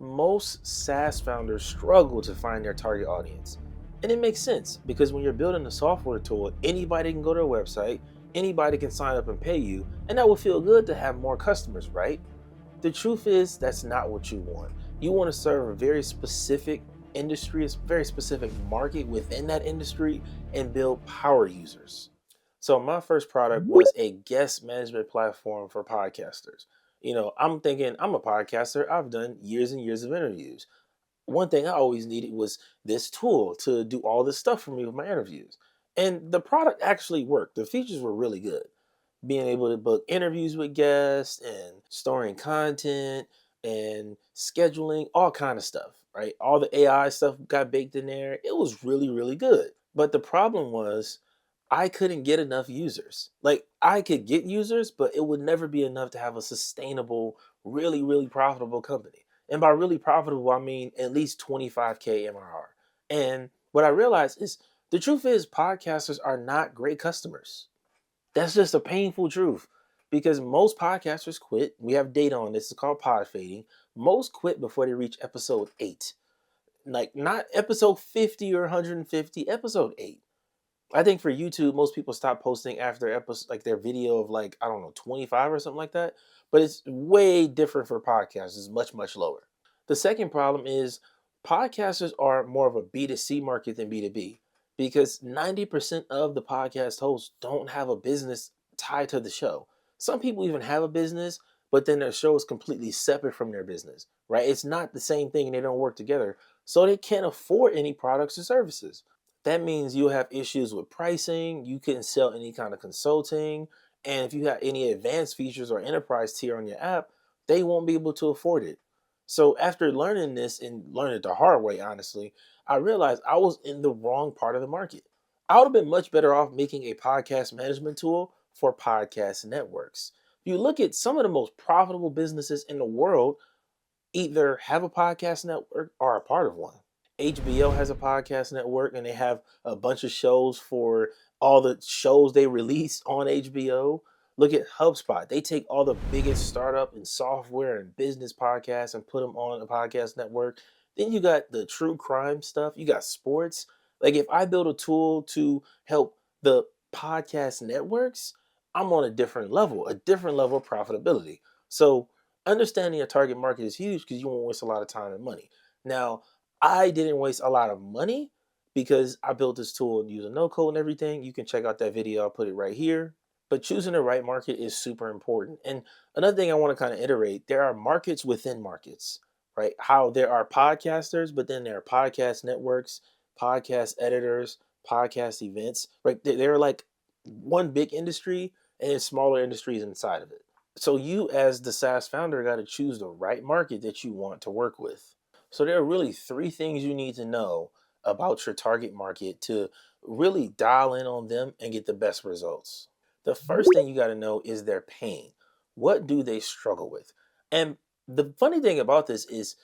Most SaaS founders struggle to find their target audience. And it makes sense because when you're building a software tool, anybody can go to a website, anybody can sign up and pay you, and that will feel good to have more customers, right? The truth is, that's not what you want. You want to serve a very specific industry, a very specific market within that industry, and build power users. So, my first product was a guest management platform for podcasters. I'm thinking I'm a podcaster, I've done years and years of interviews. One thing I always needed was this tool to do all this stuff for me with my interviews. And the product actually worked. The features were really good. Being able to book interviews with guests and storing content and scheduling, all kind of stuff, right? All the AI stuff got baked in there. It was really, really good. But the problem was I couldn't get enough users. Like I could get users, but it would never be enough to have a sustainable, really, really profitable company. And by really profitable, I mean at least 25K MRR. And what I realized is the truth is podcasters are not great customers. That's just a painful truth because most podcasters quit. We have data on this. It's called pod fading. Most quit before they reach episode 8. Like not episode 50 or 150, episode 8. I think for YouTube, most people stop posting after episode, like their video of like, I don't know, 25 or something like that. But it's way different for podcasts. It's much, much lower. The second problem is podcasters are more of a B2C market than B2B because 90% of the podcast hosts don't have a business tied to the show. Some people even have a business, but then their show is completely separate from their business, right? It's not the same thing and they don't work together. So they can't afford any products or services. That means you'll have issues with pricing. You couldn't sell any kind of consulting. And if you have any advanced features or enterprise tier on your app, they won't be able to afford it. So after learning this and learning it the hard way, honestly, I realized I was in the wrong part of the market. I would have been much better off making a podcast management tool for podcast networks. If you look at some of the most profitable businesses in the world, either have a podcast network or are part of one. HBO has a podcast network and they have a bunch of shows for all the shows they release on HBO. Look at HubSpot. They take all the biggest startup and software and business podcasts and put them on a podcast network. Then you got the true crime stuff. You got sports. Like if I build a tool to help the podcast networks, I'm on a different level of profitability. So understanding your target market is huge because you won't waste a lot of time and money. Now, I didn't waste a lot of money because I built this tool using no code and everything. You can check out that video. I'll put it right here. But choosing the right market is super important. And another thing I want to kind of iterate, there are markets within markets, right? How there are podcasters, but then there are podcast networks, podcast editors, podcast events, right? They're like one big industry and then smaller industries inside of it. So you as the SaaS founder got to choose the right market that you want to work with. So there are really three things you need to know about your target market to really dial in on them and get the best results. The first thing you got to know is their pain. What do they struggle with? And the funny thing about this is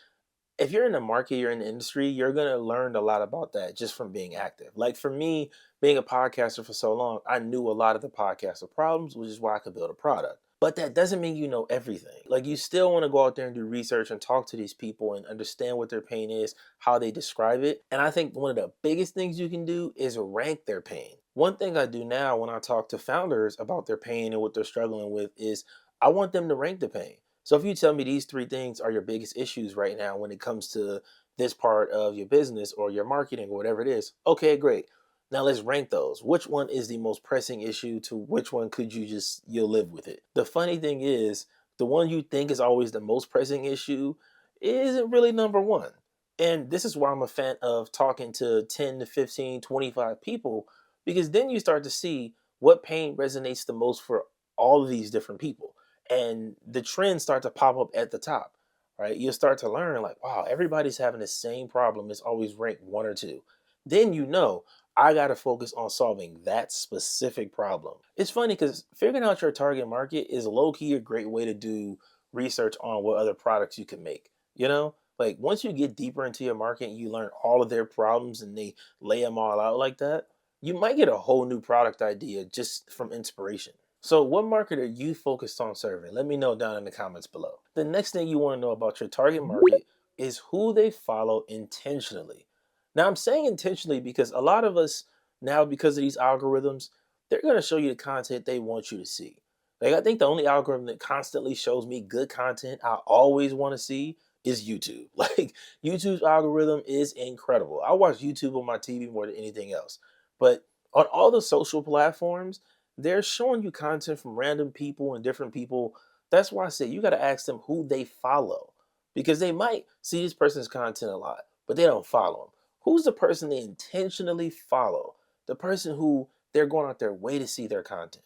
if you're in the market, you're in the industry, you're going to learn a lot about that just from being active. Like for me, being a podcaster for so long, I knew a lot of the podcaster problems, which is why I could build a product. But that doesn't mean you know everything. Like you still want to go out there and do research and talk to these people and understand what their pain is, how they describe it. And I think one of the biggest things you can do is rank their pain. One thing I do now when I talk to founders about their pain and what they're struggling with is I want them to rank the pain. So if you tell me these three things are your biggest issues right now when it comes to this part of your business or your marketing or whatever it is, okay, great. Now let's rank those. Which one is the most pressing issue to which one could you'll live with it? The funny thing is, the one you think is always the most pressing issue isn't really number one. And this is why I'm a fan of talking to 10 to 15, 25 people, because then you start to see what pain resonates the most for all of these different people. And the trends start to pop up at the top, right? You'll start to learn like, wow, everybody's having the same problem. It's always ranked one or two. Then you know, I got to focus on solving that specific problem. It's funny because figuring out your target market is low key a great way to do research on what other products you can make. You know, like once you get deeper into your market and you learn all of their problems and they lay them all out like that, you might get a whole new product idea just from inspiration. So, what market are you focused on serving? Let me know down in the comments below. The next thing you want to know about your target market, is who they follow intentionally. Now, I'm saying intentionally because a lot of us now, because of these algorithms, they're going to show you the content they want you to see. Like, I think the only algorithm that constantly shows me good content I always want to see is YouTube. Like, YouTube's algorithm is incredible. I watch YouTube on my TV more than anything else. But on all the social platforms, they're showing you content from random people and different people. That's why I say you got to ask them who they follow, because they might see this person's content a lot, but they don't follow them. Who's the person they intentionally follow? The person who they're going out their way to see their content.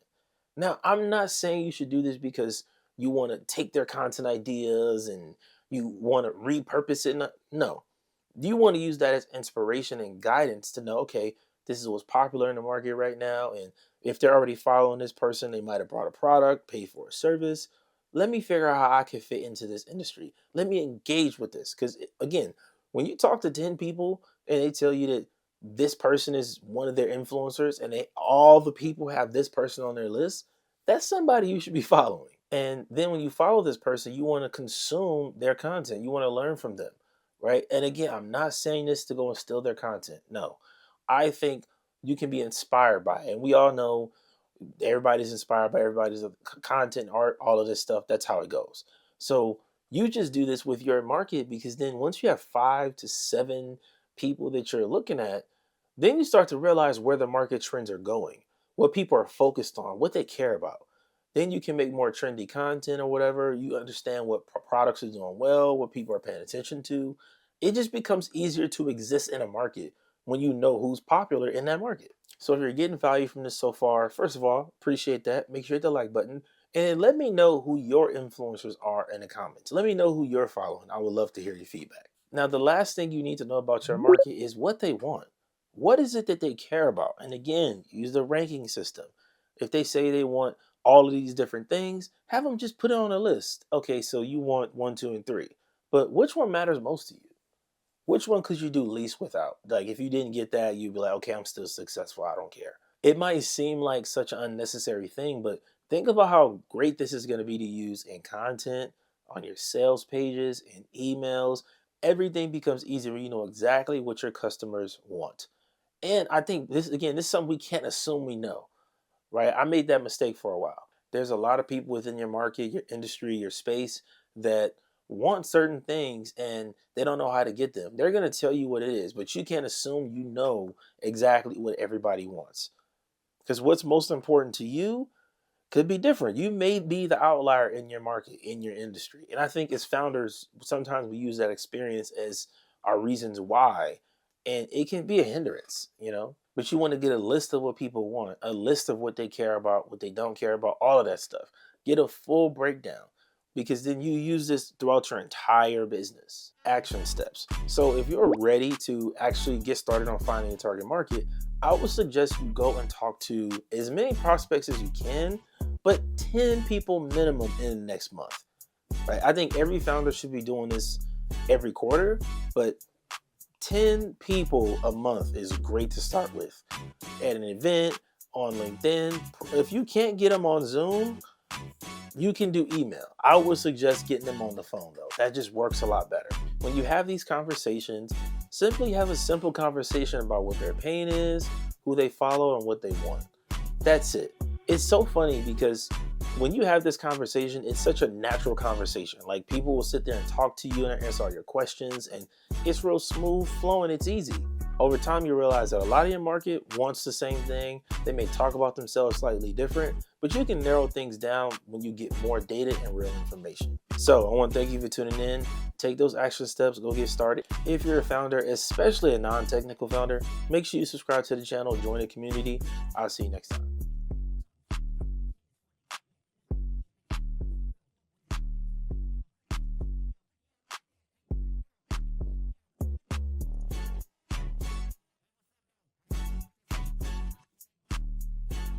Now, I'm not saying you should do this because you want to take their content ideas and you want to repurpose it. No. You want to use that as inspiration and guidance to know, okay, this is what's popular in the market right now. And if they're already following this person, they might have brought a product, paid for a service. Let me figure out how I can fit into this industry. Let me engage with this. Because again, when you talk to 10 people and they tell you that this person is one of their influencers and all the people have this person on their list, that's somebody you should be following. And then when you follow this person, you want to consume their content. You want to learn from them, right? And again, I'm not saying this to go and steal their content. No, I think you can be inspired by it. And we all know everybody's inspired by everybody's content, art, all of this stuff. That's how it goes. So you just do this with your market, because then once you have 5 to 7 people that you're looking at, then you start to realize where the market trends are going, what people are focused on, what they care about. Then you can make more trendy content or whatever. You understand what products are doing well, what people are paying attention to. It just becomes easier to exist in a market when you know who's popular in that market. So if you're getting value from this so far, first of all, appreciate that. Make sure you hit the like button. And let me know who your influencers are in the comments. Let me know who you're following. I would love to hear your feedback. Now, the last thing you need to know about your market is what they want. What is it that they care about? And again, use the ranking system. If they say they want all of these different things, have them just put it on a list. Okay, so you want 1, 2, and 3. But which one matters most to you? Which one could you do least without? Like, if you didn't get that, you'd be like, okay, I'm still successful. I don't care. It might seem like such an unnecessary thing, but think about how great this is going to be to use in content, on your sales pages, in emails. Everything becomes easier when you know exactly what your customers want. And I think this, again, this is something we can't assume we know, right? I made that mistake for a while. There's a lot of people within your market, your industry, your space that want certain things and they don't know how to get them. They're going to tell you what it is, but you can't assume you know exactly what everybody wants. Because what's most important to you could be different. You may be the outlier in your market, in your industry. And I think as founders, sometimes we use that experience as our reasons why. And it can be a hindrance. But you want to get a list of what people want, a list of what they care about, what they don't care about, all of that stuff. Get a full breakdown, because then you use this throughout your entire business. Action steps. So if you're ready to actually get started on finding a target market, I would suggest you go and talk to as many prospects as you can, but 10 people minimum in the next month. Right? I think every founder should be doing this every quarter, but 10 people a month is great to start with. At an event, on LinkedIn. If you can't get them on Zoom, you can do email. I would suggest getting them on the phone though. That just works a lot better. When you have these conversations, simply have a simple conversation about what their pain is, who they follow, and what they want. That's it. It's so funny because when you have this conversation, it's such a natural conversation. Like, people will sit there and talk to you and answer all your questions, and it's real smooth flowing. It's easy. Over time, you realize that a lot of your market wants the same thing. They may talk about themselves slightly different, but you can narrow things down when you get more data and real information. So I want to thank you for tuning in. Take those action steps, go get started. If you're a founder, especially a non-technical founder, make sure you subscribe to the channel, join the community. I'll see you next time.